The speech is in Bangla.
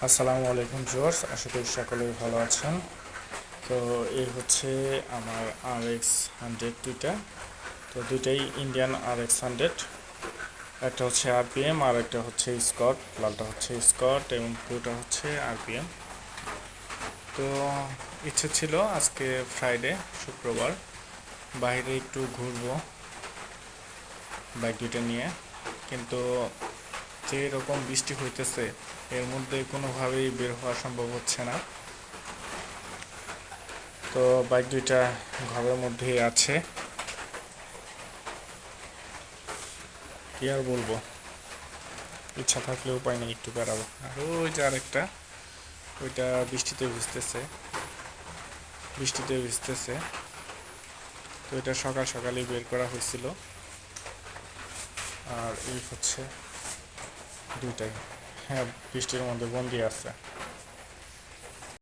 আসসালামু আলাইকুম ভিউয়ার্স, আশা করি সকলেই ভালো আছেন। তো এই হচ্ছে আমার RX 100 দুইটা। তো দুইটাই ইন্ডিয়ান RX 100। একটা হচ্ছে আরপিএম আর একটা হচ্ছে স্কট। লালটা হচ্ছে স্কট এবং ব্লুটা হচ্ছে আরপিএম। তো ইচ্ছে ছিল আজকে ফ্রাইডে, শুক্রবার, বাইরে একটু ঘুরবো বাইক দুইটা নিয়ে, কিন্তু যে রকম বৃষ্টি হইতেছে এর মধ্যে কোনোভাবেই বের হওয়া সম্ভব হচ্ছে না। তো বাইক দুইটা ঘরের মধ্যেই আছে, কি আর বলবো, ইচ্ছা থাকলে উপায় নেই, একটু বেরাবো। আর ওই যে আরেকটা, ওইটা বৃষ্টিতে ভিজতেছে। তো এটা সকাল সকালই বের করা হয়েছিল। আর এই হচ্ছে দুইটাই, হ্যাঁ, বৃষ্টির মধ্যে বন্দি আছে।